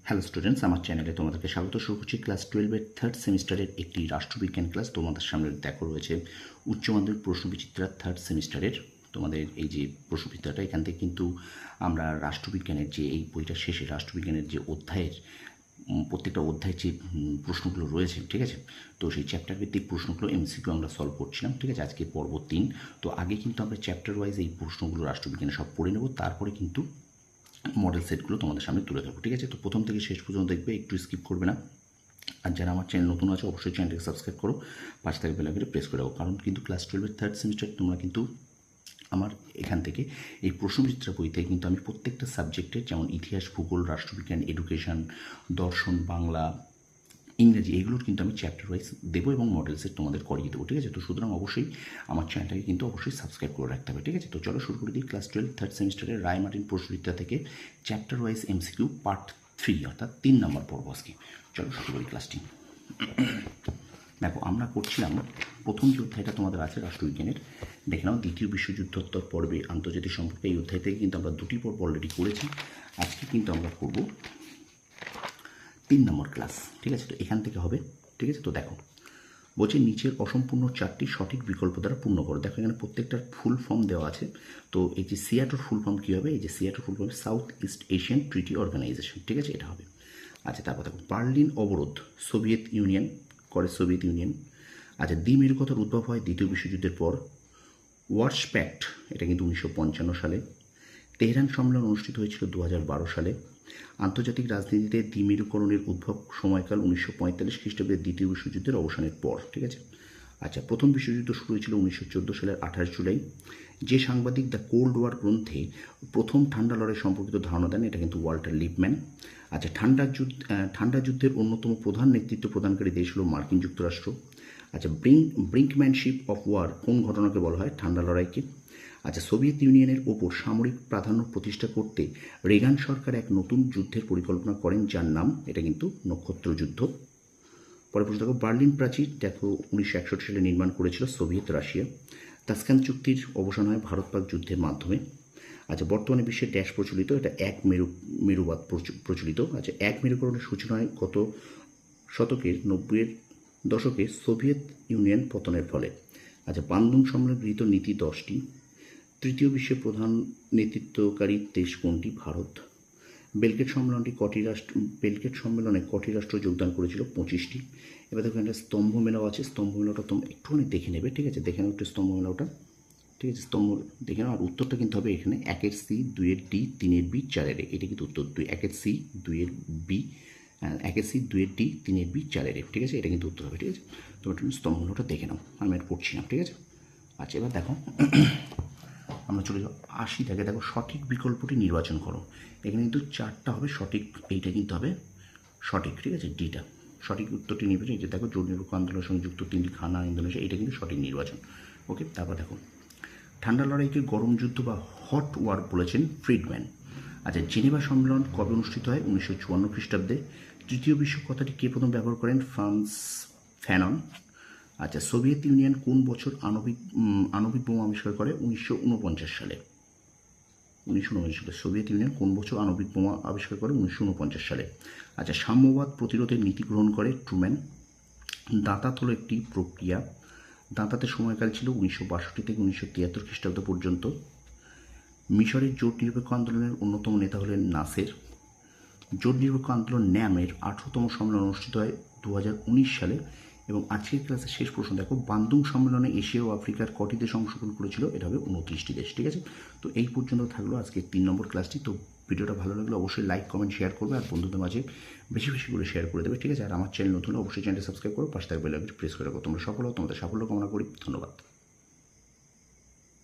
Hello students, আমার চ্যানেলে তোমাদেরকে স্বাগত। শুরু করছি ক্লাস 12-এর থার্ড সেমিস্টারের একটি রাষ্ট্রবিজ্ঞান ক্লাস। তোমাদের সামনে দেখো রয়েছে উচ্চ মাধ্যমিক প্রশ্নবিচিত্রা থার্ড সেমিস্টারের তোমাদের এই যে প্রশ্নবিচিত্রাটা। এখান থেকে কিন্তু আমরা রাষ্ট্রবিজ্ঞানের যে এই বইটার শেষে রাষ্ট্রবিজ্ঞানের যে অধ্যায়ের প্রত্যেকটা অধ্যায়ের যে প্রশ্নগুলো রয়েছে, ঠিক আছে, তো সেই চ্যাপ্টার ভিত্তিক প্রশ্নগুলো এমসিকিউ আমরা সলভ করছিলাম, ঠিক আছে। আজকে পর্ব 3। তো আগে কিন্তু আমরা চ্যাপ্টার ওয়াইজ এই প্রশ্নগুলো রাষ্ট্রবিজ্ঞানে সব পড়ে নেব, তারপরে কিন্তু মডেল সেটগুলো তোমাদের সামনে তুলে ধরবো, ঠিক আছে। তো প্রথম থেকে শেষ পর্যন্ত দেখবে, একটু স্কিপ করবে না। আর যারা আমার চ্যানেল নতুন আছে অবশ্যই চ্যানেলটাকে সাবস্ক্রাইব করো, পাশে থেকে বেল আইকনে প্রেস করে রাখো, কারণ কিন্তু ক্লাস 12-এর থার্ড সেমিস্টার তোমরা কিন্তু আমার এখান থেকে এই প্রশ্নবিচিত্রা বই থেকে কিন্তু আমি প্রত্যেকটা সাবজেক্টের, যেমন ইতিহাস, ভূগোল, রাষ্ট্রবিজ্ঞান, এডুকেশন, দর্শন, বাংলা, ইংরেজি, এইগুলোর কিন্তু আমি চ্যাপ্টার ওয়াইজ দেবো এবং মডেল সেট তোমাদের করিয়ে দেবো, ঠিক আছে। তো সুতরাং অবশ্যই আমার চ্যানেলটাকে কিন্তু অবশ্যই সাবস্ক্রাইব করে রাখতে হবে, ঠিক আছে। তো চলো শুরু করে দিই ক্লাস 12 থার্ড সেমিস্টারের রায়মার্টিন প্রশ্নবিচিত্রা থেকে চ্যাপ্টার ওয়াইজ এমসিকিউ পার্ট 3, অর্থাৎ 3 নম্বর পর্ব আজকে। চলো শুরু করি ক্লাসটি। দেখো, আমরা করছিলাম প্রথম যে অধ্যায়টা তোমাদের আছে রাষ্ট্রবিজ্ঞানের, দেখে নাও দ্বিতীয় বিশ্বযুদ্ধোত্তর পর্বে আন্তর্জাতিক সম্পর্কে। এই অধ্যায় থেকে কিন্তু আমরা 2টি পর্ব অলরেডি করেছি। আজকে কিন্তু আমরা করব 3 নম্বর ক্লাস, ঠিক আছে। তো এখান থেকে হবে, ঠিক আছে। তো দেখো, বলছে নিচের অসম্পূর্ণ 4টি সঠিক বিকল্প দ্বারা পূর্ণ করো। দেখো এখানে প্রত্যেকটার ফুল ফর্ম দেওয়া আছে। তো এই যে সিয়াটোর ফুল ফর্ম কী হবে? এই যে সিয়াটোর full form South East Asian Treaty Organization, ঠিক আছে, এটা হবে। আচ্ছা, তারপর দেখো বার্লিন অবরোধ সোভিয়েত ইউনিয়ন করে, সোভিয়েত ইউনিয়ন। আচ্ছা, দ্বিমেরুকতার উদ্ভব হয় দ্বিতীয় বিশ্বযুদ্ধের পর, ওয়ার্স প্যাক্ট, এটা কিন্তু 1955 সালে। তেহরান সম্মেলন অনুষ্ঠিত হয়েছিল 2012 সালে। আন্তর্জাতিক রাজনীতিতে দ্বিমেরুকরণের উদ্ভব সময়কাল 1945 খ্রিস্টাব্দের দ্বিতীয় বিশ্বযুদ্ধের অবসানের পর, ঠিক আছে। আচ্ছা, প্রথম বিশ্বযুদ্ধ শুরু হয়েছিল 1914 সালের 28 জুলাই। যে সাংবাদিক দ্য কোল্ড ওয়ার গ্রন্থে প্রথম ঠান্ডা লড়াই সম্পর্কিত ধারণা দেন, এটা কিন্তু ওয়াল্টার লিপম্যান। আচ্ছা, ঠান্ডা যুদ্ধের অন্যতম প্রধান নেতৃত্ব প্রদানকারী দেশ হলো মার্কিন যুক্তরাষ্ট্র। আচ্ছা, ব্রিঙ্কম্যানশিপ অফ ওয়ার কোন ঘটনাকে বলা হয়? ঠান্ডা লড়াইকে। আচ্ছা, সোভিয়েত ইউনিয়নের ওপর সামরিক প্রাধান্য প্রতিষ্ঠা করতে রেগান সরকার এক নতুন যুদ্ধের পরিকল্পনা করেন, যার নাম, এটা কিন্তু নক্ষত্র যুদ্ধ। পরে প্রশ্ন দেখো, বার্লিন প্রাচীর দেখো 1961 সালে নির্মাণ করেছিল সোভিয়েত রাশিয়া। তাসকান চুক্তির অবসান হয় ভারত পাক যুদ্ধের মাধ্যমে। আচ্ছা, বর্তমানে বিশ্বে ড্যাশ প্রচলিত, এটা মেরুবাদ প্রচলিত। আচ্ছা, এক মেরুকরণের সূচনা হয় গত শতকের 90-এর দশকে সোভিয়েত ইউনিয়ন পতনের ফলে। আচ্ছা, বান্দুং সম্মেলনে গৃহীত নীতি 10টি। তৃতীয় বিশ্বের প্রধান নেতৃত্বকারী দেশ কোনটি? ভারত। বেলগ্রেড সম্মেলনে কটি রাষ্ট্র যোগদান করেছিল? 25টি। এবার দেখো একটা স্তম্ভ মেলাও আছে, স্তম্ভ মেলাটা তোমরা একটুখানি দেখে নেবে, ঠিক আছে। দেখে নাও একটু স্তম্ভ মেলাওটা, ঠিক আছে। স্তম্ভ দেখে নাও। আর উত্তরটা কিন্তু হবে এখানে 1-এর সি, 2-এর ডি, 3-এর বি, 4-এর এ। এটা কিন্তু উত্তর 2, 1-এর সি, 2-এর বি, 1-এর সি, 2-এর ডি, 3-এর বি, 4-এর এ, ঠিক আছে। এটা কিন্তু উত্তর হবে, ঠিক আছে। তোমরা একটু স্তম্ভ মেলাটা দেখে নাও, আমি আর পড়ছি না, ঠিক আছে। আচ্ছা, এবার দেখো আমরা চলে যাবো 80 থেকে। দেখো সঠিক বিকল্পটি নির্বাচন করো। এখানে কিন্তু 4টা হবে সঠিক, এইটা কিন্তু হবে সঠিক, ঠিক আছে, ডিটা সঠিক উত্তরটি নির্বাচন। এই যে দেখো, জোট নিরপেক্ষ আন্দোলনের সঙ্গে যুক্ত 3টি খানা ইন্দোনেশিয়া, এটা কিন্তু সঠিক নির্বাচন। ওকে, তারপর দেখো ঠান্ডা লড়াইকে গরম যুদ্ধ বা হট ওয়ার বলেছেন ফ্রিডম্যান। আচ্ছা, জেনেভা সম্মেলন কবে অনুষ্ঠিত হয়? 1954 খ্রিস্টাব্দে। তৃতীয় বিশ্ব কথাটি কে প্রথম ব্যবহার করেন? ফ্রান্স ফ্যানন। আচ্ছা, সোভিয়েত ইউনিয়ন কোন বছর আণবিক বোমা আবিষ্কার করে? 1949 সালে। 1949 সালে সোভিয়েত ইউনিয়ন কোন বছর আণবিক বোমা আবিষ্কার করে? 1949 সালে। আচ্ছা, সাম্যবাদ প্রতিরোধের নীতি গ্রহণ করে ট্রুম্যান। দাঁতাত হলো একটি প্রক্রিয়া। দাঁতাতের সময়কাল ছিল 1962 থেকে 1973 খ্রিস্টাব্দ পর্যন্ত। মিশরের জোট নিরপেক্ষ আন্দোলনের অন্যতম নেতা হলেন নাসের। জোট নিরপেক্ষ আন্দোলন ন্যামের 18তম সম্মেলন অনুষ্ঠিত হয় 2019 সালে। এবং আজকের ক্লাসের শেষ প্রশ্ন দেখো, বান্দুং সম্মেলনে এশিয়া ও আফ্রিকার কটি দেশ অংশগ্রহণ করেছিল? এটা হবে 29টি দেশ, ঠিক আছে। তো এই পর্যন্ত থাকলো আজকে 3 নম্বর ক্লাসটি। তো ভিডিওটা ভালো লাগলে অবশ্যই লাইক, কমেন্ট, শেয়ার করবে, আর বন্ধুদের মাঝে বেশি বেশি করে শেয়ার করে দেবে, ঠিক আছে। আর আমার চ্যানেল নতুন হলে অবশ্যই চ্যানেলটা সাবস্ক্রাইব করো, পাশে থাকবে বেল আইকনটি প্রেস করে রাখো। তোমরা সফল হও, তোমাদের সাফল্য কামনা করি। ধন্যবাদ।